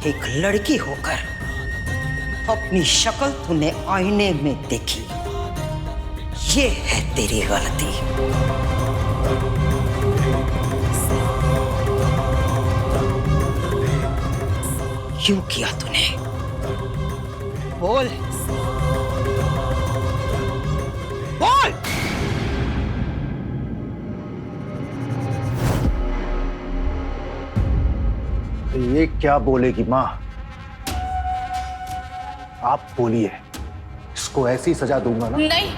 एक लड़की होकर अपनी शक्ल तूने आईने में देखी, ये है तेरी गलती। क्यों किया तूने? बोल बोल। ये क्या बोलेगी माँ? आप बोलिए, इसको ऐसी सजा दूंगा ना। नहीं,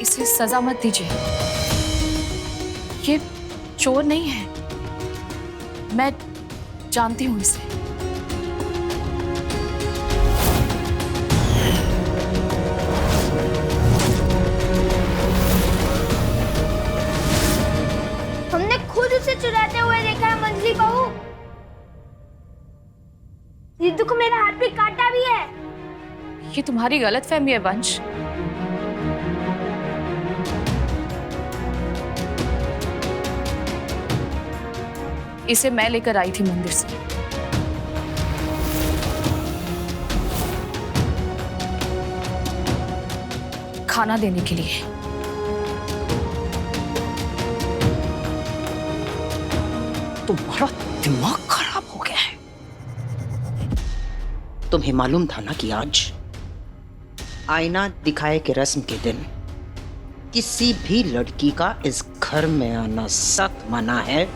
इसे सजा मत दीजिए। ये चोर नहीं है, मैं जानती हूं इसे। हमने खुद उसे चुराते हुए देखा है मंजली बहू। रिद्धू को मेरा हाथ भी काटा भी है। ये तुम्हारी गलतफहमी है वंश। इसे मैं लेकर आई थी मंदिर से। खाना देने के लिए। तुम्हारा दिमाग खराब हो गया है। तुम्हें मालूम था ना कि आज आईना दिखाए के रस्म के दिन किसी भी लड़की का इस घर में आना सख्त मना है।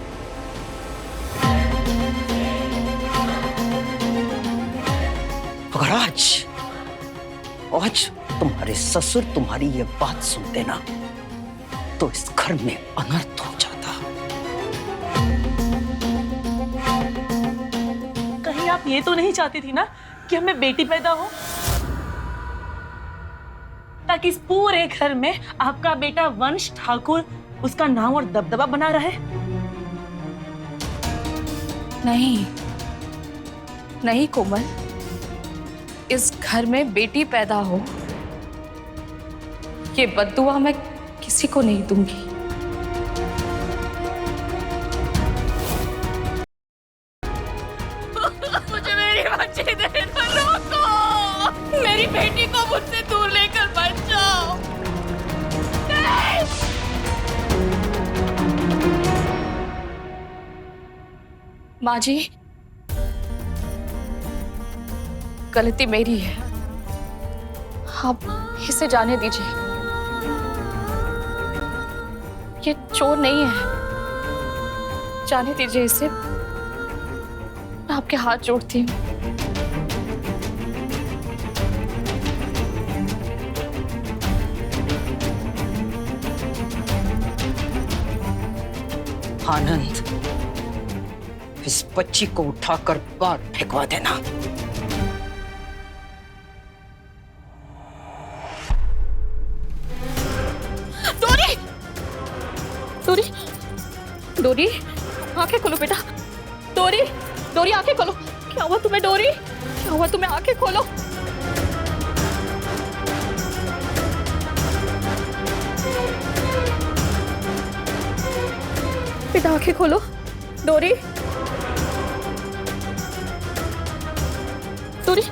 अगर आज तुम्हारे ससुर तुम्हारी ये बात सुनते ना तो इस घर में अनर्थ हो जाता। कहीं आप ये तो नहीं चाहती थी ना कि हमें बेटी पैदा हो, ताकि इस पूरे घर में आपका बेटा वंश ठाकुर उसका नाम और दबदबा बना रहे? नहीं नहीं कोमल, इस घर में बेटी पैदा हो ये बद्दुआ मैं किसी को नहीं दूंगी। मुझे मेरी बच्ची दे दो, रोको। मेरी बेटी को मुझसे दूर लेकर मत जाओ। माँ जी, गलती मेरी है, आप इसे जाने दीजिए। ये चोर नहीं है, जाने दीजिए इसे। मैं आपके हाथ जोड़ती हूँ। आनंद, इस बच्ची को उठाकर बाहर फेंकवा देना। डोरी, डोरी, आंखें खोलो बेटा। डोरी, डोरी आंखें खोलो। क्या हुआ तुम्हें डोरी? क्या हुआ तुम्हें? आंखें खोलो। बेटा आंखें खोलो। डोरी, डोरी।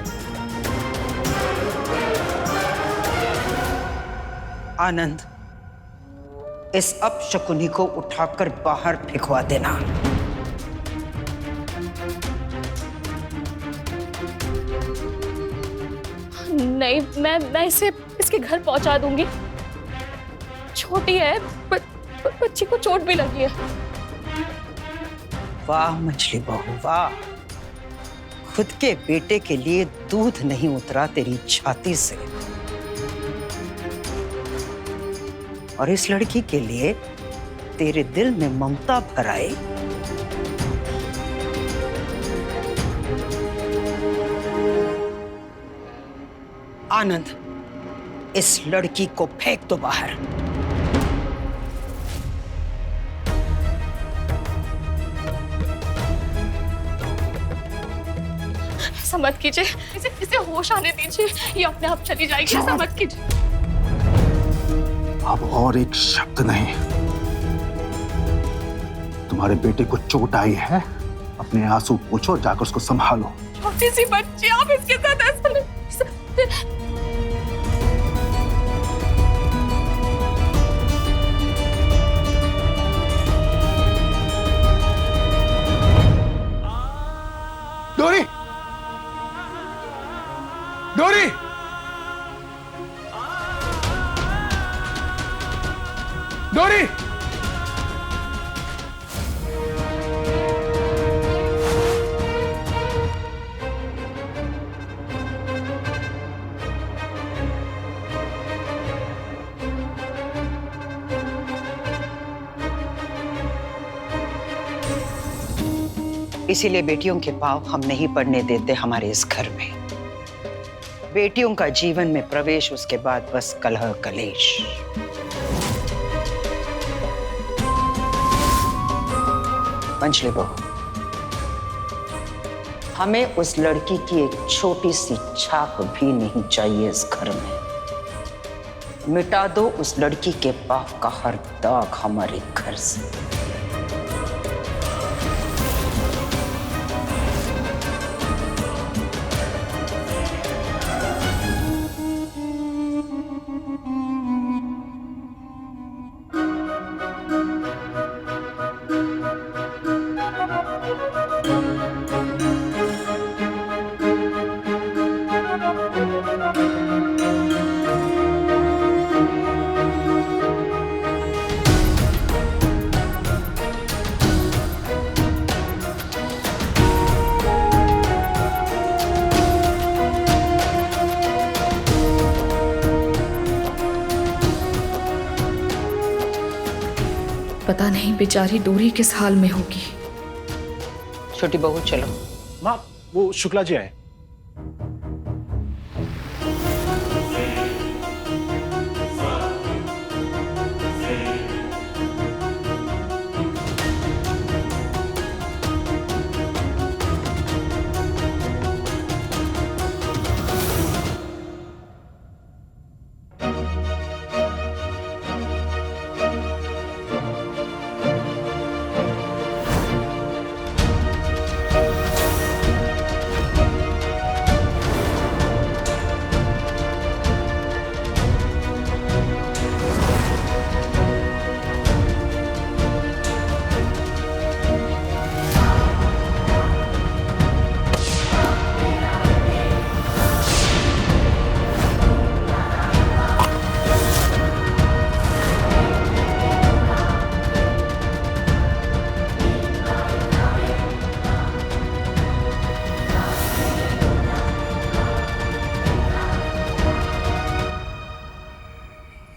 आनंद, इस अपशकुनी को उठाकर बाहर फेंकवा देना। नहीं, मैं इसे इसके घर पहुंचा दूंगी। छोटी है, बच्ची को चोट भी लगी है। वाह मछली बहू वाह, खुद के बेटे के लिए दूध नहीं उतरा तेरी छाती से, और इस लड़की के लिए तेरे दिल में ममता भर आई। आनंद, इस लड़की को फेंक दो बाहर। ऐसा मत कीजिए, इसे होश आने दीजिए, ये अपने आप चली जाएगी, ऐसा मत कीजिए। अब और एक शब्द नहीं। तुम्हारे बेटे को चोट आई है, अपने आंसू पोंछो और जाकर उसको संभालो। छोटी सी बच्ची, आप इसके साथ ऐसा नहीं कर सकते। डोरी, डोरी, डोरी। इसीलिए बेटियों के पांव हम नहीं पड़ने देते हमारे इस घर में। बेटियों का जीवन में प्रवेश, उसके बाद बस कलह कलेश। पंचले बहू, हमें उस लड़की की एक छोटी सी छाप भी नहीं चाहिए इस घर में। मिटा दो उस लड़की के पाप का हर दाग हमारे घर से। पता नहीं बेचारी डोरी किस हाल में होगी। छोटी बहू चलो। माँ, वो शुक्ला जी आए।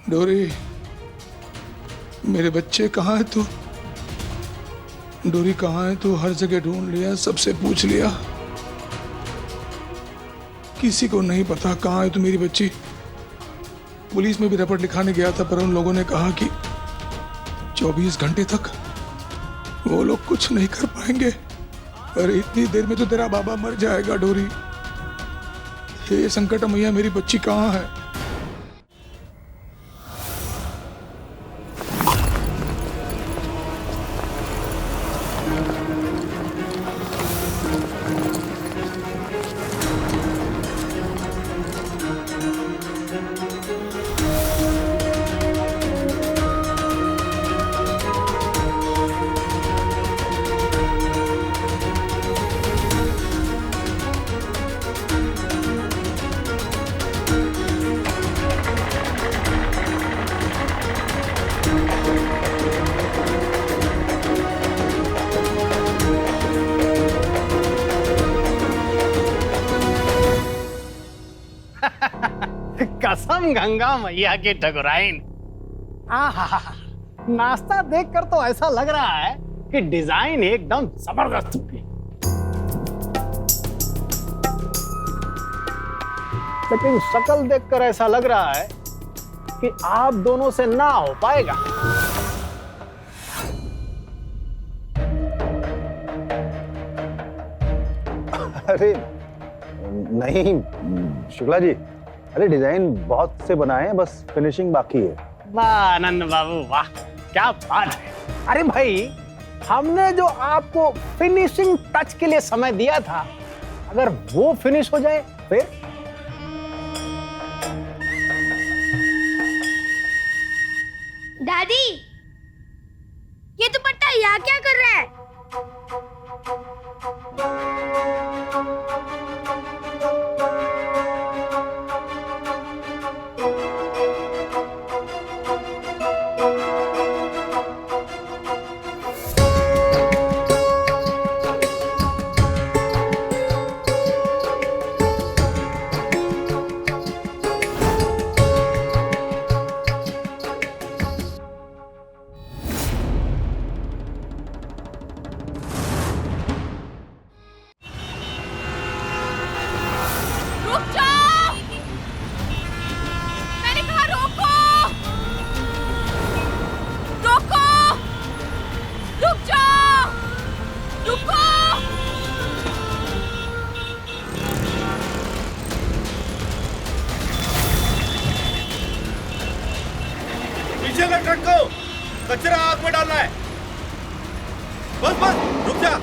डोरी, मेरे बच्चे कहाँ है तू? डोरी कहाँ है तू? हर जगह ढूंढ लिया, सबसे पूछ लिया, किसी को नहीं पता कहाँ है तू मेरी बच्ची। पुलिस में भी रिपोर्ट लिखाने गया था, पर उन लोगों ने कहा कि 24 घंटे तक वो लोग कुछ नहीं कर पाएंगे। और इतनी देर में तो तेरा बाबा मर जाएगा। डोरी, हे संकट मैया, मेरी बच्ची कहाँ है? कसम गंगा मैया की ठकुराइन। आहा, नाश्ता देखकर तो ऐसा लग रहा है कि डिजाइन एकदम जबरदस्त होगी, लेकिन शक्ल देखकर ऐसा लग रहा है कि आप दोनों से ना हो पाएगा। अरे नहीं शुक्ला जी, अरे डिजाइन बहुत से बनाए हैं, बस फिनिशिंग बाकी है। वाह आनंद बाबू वाह, क्या बात है। अरे भाई, हमने जो आपको फिनिशिंग टच के लिए समय दिया था, अगर वो फिनिश हो जाए फिर? दादी, ये दुपट्टा यहाँ क्या कर रहा है? रुक जाओ, मैंने कहा रोको, रोको, रुक जाओ, रुको। पीछे का ट्रक को कचरा आग में डालना है। बस बस रुक जा।